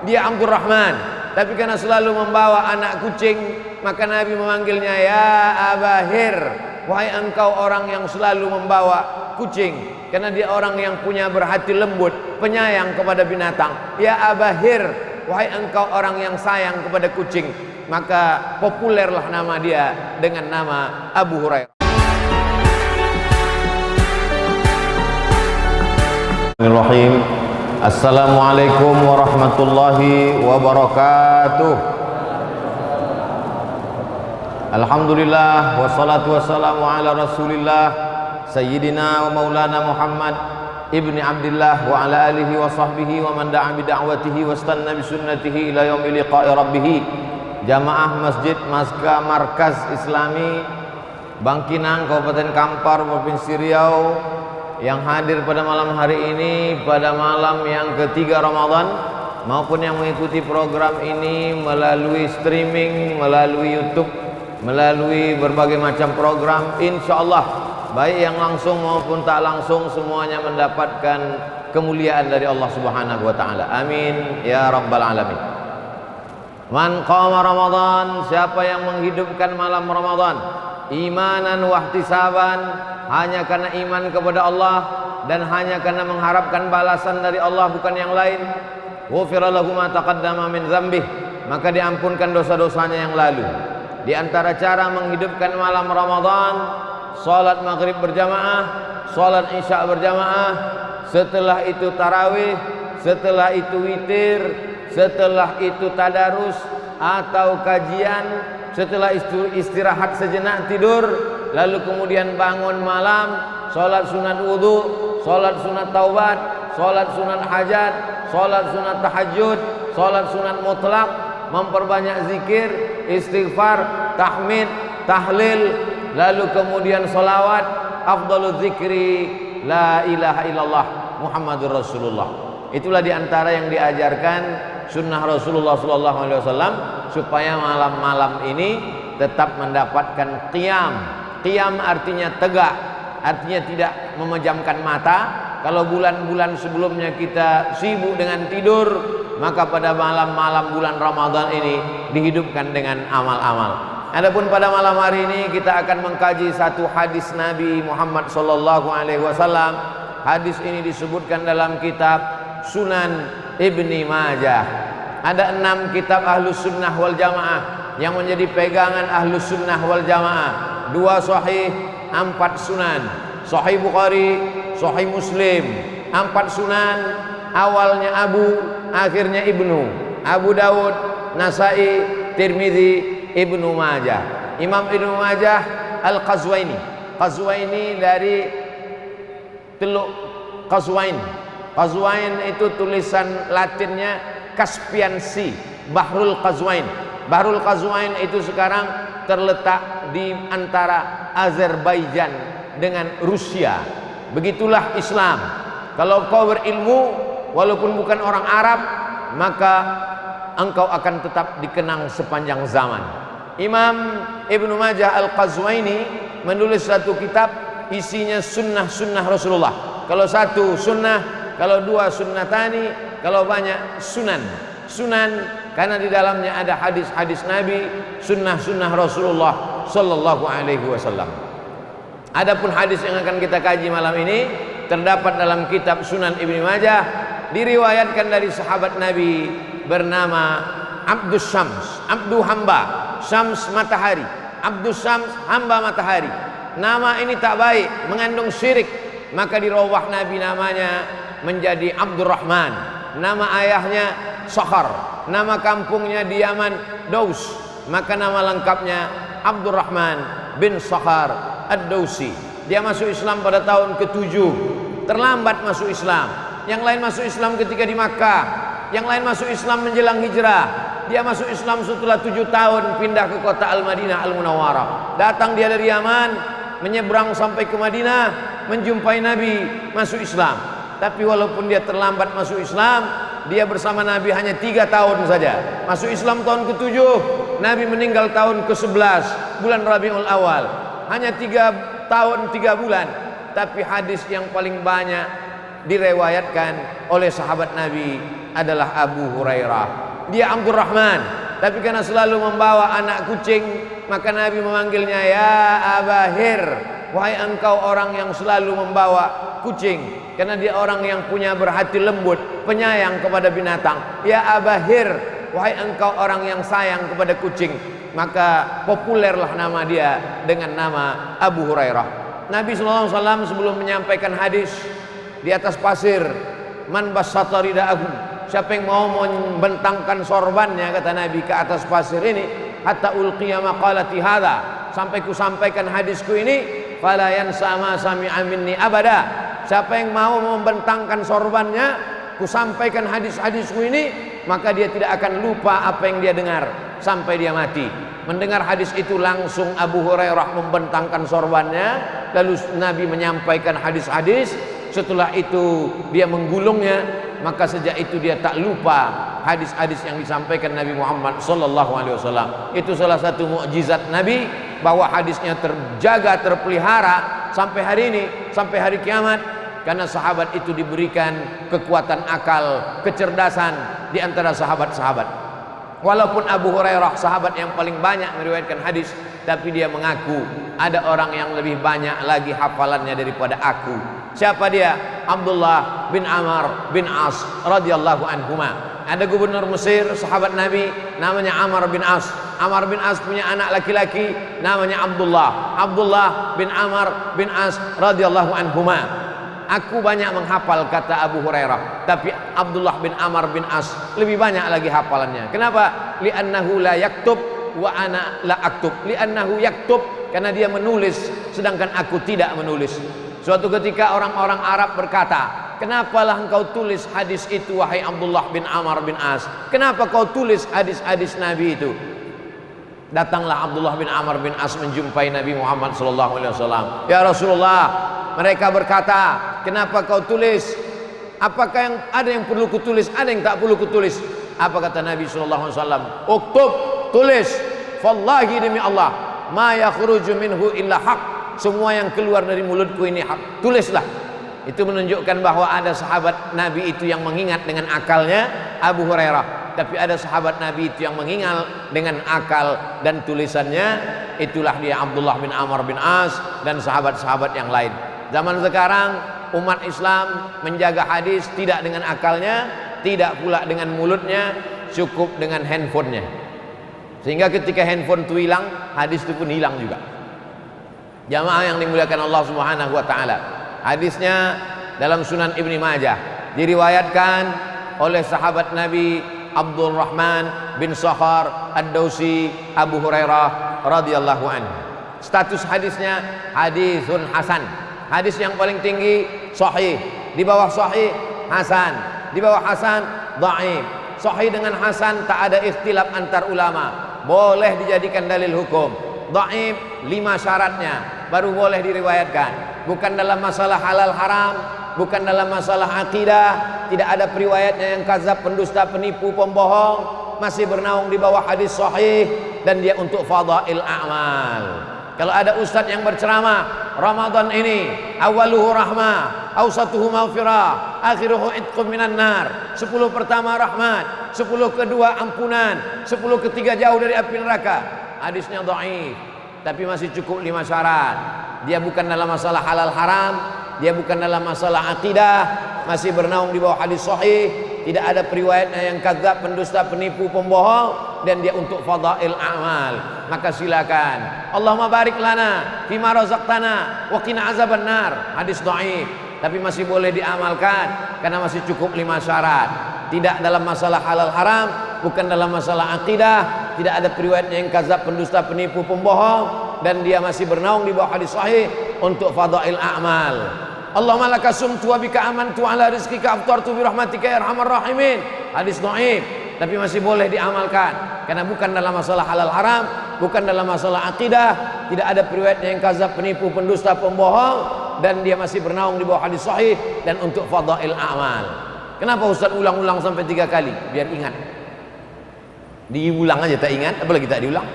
dia Abdurrahman, tapi karena selalu membawa anak kucing, maka Nabi memanggilnya ya Abahir, wahai engkau orang yang selalu membawa kucing, karena dia orang yang punya berhati lembut, penyayang kepada binatang. Ya Abahir, wahai engkau orang yang sayang kepada kucing. Maka populerlah nama dia dengan nama Abu Hurairah. Bismillahirrahmanirrahim. Assalamualaikum warahmatullahi wabarakatuh. Alhamdulillah wassalatu wassalamu ala Rasulillah Sayyidina wa Maulana Muhammad ibni Abdillah wa ala alihi wa sahbihi wa man da'a bi da'watihi wa istanna bi sunnatihi ila yaumil liqa'i rabbih. Jamaah Masjid Markaz Islami Bangkinang, Kabupaten Kampar, Provinsi Riau, yang hadir pada malam hari ini, pada malam yang ketiga Ramadan, maupun yang mengikuti program ini melalui streaming, melalui YouTube, melalui berbagai macam program, insya Allah baik yang langsung maupun tak langsung semuanya mendapatkan kemuliaan dari Allah Subhanahu wa Ta'ala. Amin ya Rabbal Alamin. Man qama Ramadan, siapa yang menghidupkan malam Ramadan imanan wahtisaban, hanya karena iman kepada Allah dan hanya karena mengharapkan balasan dari Allah bukan yang lain, ghufira lahu ma taqaddama min dzambih, maka diampunkan dosa-dosanya yang lalu. Di antara cara menghidupkan malam Ramadan, salat maghrib berjamaah, salat isya berjamaah, setelah itu tarawih, setelah itu witir, setelah itu tadarus atau kajian, setelah istirahat sejenak tidur, lalu kemudian bangun malam, sholat sunat wudhu, sholat sunat taubat, sholat sunat hajat, sholat sunat tahajud, sholat sunat mutlak, memperbanyak zikir, istighfar, tahmid, tahlil, lalu kemudian sholawat, afdalul zikri la ilaha illallah Muhammadur Rasulullah. Itulah diantara yang diajarkan sunnah Rasulullah SAW, supaya malam-malam ini tetap mendapatkan qiyam. Qiyam artinya tegak, artinya tidak memejamkan mata. Kalau bulan-bulan sebelumnya kita sibuk dengan tidur, maka pada malam-malam bulan Ramadan ini dihidupkan dengan amal-amal. Adapun pada malam hari ini kita akan mengkaji satu hadis Nabi Muhammad SAW. Hadis ini disebutkan dalam kitab Sunan Ibni Majah. Ada 6 kitab Ahlus Sunnah wal Jamaah yang menjadi pegangan Ahlus Sunnah wal Jamaah. 2 sahih, 4 sunan. Sahih Bukhari, Sahih Muslim. 4 sunan, awalnya Abu, akhirnya Ibnu. Abu Dawud, Nasai, Tirmidzi, Ibnu Majah. Imam Ibnu Majah Al-Qazwaini. Qazwaini dari Teluk Qazwain. Qazwain itu tulisan Latinnya Caspian Sea, Bahrul Qazwain. Bahrul Qazwain itu sekarang terletak di antara Azerbaijan dengan Rusia. Begitulah Islam. Kalau kau berilmu walaupun bukan orang Arab, maka engkau akan tetap dikenang sepanjang zaman. Imam Ibnu Majah Al-Qazwaini menulis satu kitab, isinya sunnah-sunnah Rasulullah. Kalau satu sunnah, kalau 2 sunnatani, kalau banyak sunan. Sunan karena di dalamnya ada hadis-hadis Nabi, sunnah-sunnah Rasulullah sallallahu alaihi wasallam. Adapun hadis yang akan kita kaji malam ini terdapat dalam kitab Sunan Ibnu Majah, diriwayatkan dari sahabat Nabi bernama Abdus Syams, Abdu hamba, Syams matahari. Abdus Syams hamba matahari. Nama ini tak baik, mengandung syirik, maka dirawah Nabi namanya menjadi Abdurrahman. Nama ayahnya Sakhar, nama kampungnya di Yaman Daus, maka nama lengkapnya Abdurrahman bin Sakhar Ad-Dausi. Dia masuk Islam pada tahun ke-7, terlambat masuk Islam. Yang lain masuk Islam ketika di Makkah, yang lain masuk Islam menjelang hijrah. Dia masuk Islam setelah 7 tahun pindah ke kota Al-Madinah Al-Munawwarah. Datang dia dari Yaman, menyeberang sampai ke Madinah, menjumpai Nabi, masuk Islam. Tapi walaupun dia terlambat masuk Islam, dia bersama Nabi hanya 3 tahun saja. Masuk Islam tahun ke-7, Nabi meninggal tahun ke-11 bulan Rabiul Awal. Hanya 3 tahun 3 bulan. Tapi hadis yang paling banyak direwayatkan oleh sahabat Nabi adalah Abu Hurairah. Dia Abdurrahman, tapi karena selalu membawa anak kucing, maka Nabi memanggilnya ya Abahir, wahai engkau orang yang selalu membawa kucing, karena dia orang yang punya berhati lembut, penyayang kepada binatang. Ya Abahir, wahai engkau orang yang sayang kepada kucing. Maka populerlah nama dia dengan nama Abu Hurairah. Nabi SAW sebelum menyampaikan hadis di atas pasir, man bassata ridaahu, siapa yang mau membentangkan sorbannya, kata Nabi, ke atas pasir ini, hatta ulqiya maqalati hadza, sampai ku sampaikan hadisku ini, fala yansa ma sami'a minni abada. Siapa yang mau membentangkan sorbannya, ku sampaikan hadis-hadisku ini, maka dia tidak akan lupa apa yang dia dengar sampai dia mati. Mendengar hadis itu langsung Abu Hurairah membentangkan sorbannya, lalu Nabi menyampaikan hadis-hadis. Setelah itu dia menggulungnya, maka sejak itu dia tak lupa hadis-hadis yang disampaikan Nabi Muhammad SAW. Itu salah satu mukjizat Nabi, bahwa hadisnya terjaga, terpelihara sampai hari ini, sampai hari kiamat, karena sahabat itu diberikan kekuatan akal, kecerdasan di antara sahabat-sahabat. Walaupun Abu Hurairah sahabat yang paling banyak meriwayatkan hadis, tapi dia mengaku ada orang yang lebih banyak lagi hafalannya daripada aku. Siapa dia? Abdullah bin Amr bin As radhiyallahu anhuma. Ada gubernur Mesir, sahabat Nabi, namanya Amr bin As. Amr bin As punya anak laki-laki namanya Abdullah. Abdullah bin Amr bin As radhiyallahu anhuma. Aku banyak menghafal, kata Abu Hurairah, tapi Abdullah bin Amr bin As lebih banyak lagi hafalannya. Kenapa? Li'annahu la yaktub wa ana la aktub. Li'annahu yaktub, karena dia menulis sedangkan aku tidak menulis. Suatu ketika orang-orang Arab berkata, kenapalah engkau tulis hadis itu wahai Abdullah bin Amr bin As? Kenapa kau tulis hadis-hadis Nabi itu? Datanglah Abdullah bin Amr bin As menjumpai Nabi Muhammad SAW. Ya Rasulullah, mereka berkata, kenapa kau tulis? Apakah yang ada yang perlu kutulis, ada yang tak perlu kutulis? Apa kata Nabi SAW? Uktub, tulis. Wallahi, demi Allah, ma yakhruju minhu illa haq. Semua yang keluar dari mulutku ini hak. Tulislah. Itu menunjukkan bahwa ada sahabat Nabi itu yang mengingat dengan akalnya, Abu Hurairah. Tapi ada sahabat Nabi itu yang mengingat dengan akal dan tulisannya. Itulah dia Abdullah bin Amr bin As dan sahabat-sahabat yang lain. Zaman sekarang umat Islam menjaga hadis tidak dengan akalnya, tidak pula dengan mulutnya, cukup dengan handphonenya. Sehingga ketika handphone itu hilang, hadis itu pun hilang juga. Jamaah yang dimuliakan Allah Subhanahu wa taala. Hadisnya dalam Sunan Ibnu Majah, diriwayatkan oleh sahabat Nabi Abdurrahman bin Sakhar Ad-Dausi Abu Hurairah radhiyallahu anhu. Status hadisnya hadisun hasan. Hadis yang paling tinggi sahih, di bawah sahih hasan, di bawah hasan dhaif. Sahih dengan hasan tak ada ikhtilaf antar ulama, boleh dijadikan dalil hukum. Dhaif 5 syaratnya baru boleh diriwayatkan. Bukan dalam masalah halal haram, bukan dalam masalah akidah, tidak ada periwayatnya yang kadzab, pendusta, penipu, pembohong, masih bernaung di bawah hadis sahih, dan dia untuk fadail a'mal. Kalau ada ustadz yang berceramah, Ramadan ini awaluhu rahmah, awsatuhu maghfirah, akhiruhu itqum minan nar, 10 pertama rahmat, 10 kedua ampunan, 10 ketiga jauh dari api neraka. Hadisnya dhaif, tapi masih cukup 5 syarat. Dia bukan dalam masalah halal haram, dia bukan dalam masalah akidah, masih bernaung di bawah hadis sahih, tidak ada periwayatnya yang kadzab, pendusta, penipu, pembohong, dan dia untuk fadail a'mal. Maka silakan, Allahumma barik lana fima razaqtana wa qina azaban nar. Hadis dhaif, tapi masih boleh diamalkan karena masih cukup 5 syarat. Tidak dalam masalah halal haram, bukan dalam masalah akidah, tidak ada periwayatnya yang kadzab, pendusta, penipu, pembohong, dan dia masih bernaung di bawah hadis sahih untuk fadail a'mal. Allahumma laka sumtu wa bika amantu ala rizqika aftartu bi rahmatika ya arhamar rahimin. Hadis dhaif, tapi masih boleh diamalkan karena bukan dalam masalah halal haram, bukan dalam masalah akidah, tidak ada periwayatnya yang kadzab, penipu, pendusta, pembohong, dan dia masih bernaung di bawah hadis sahih dan untuk fadail a'mal. Kenapa Ustaz ulang-ulang sampai 3 kali? Biar ingat. Diulang aja tak ingat, apalagi tak diulang.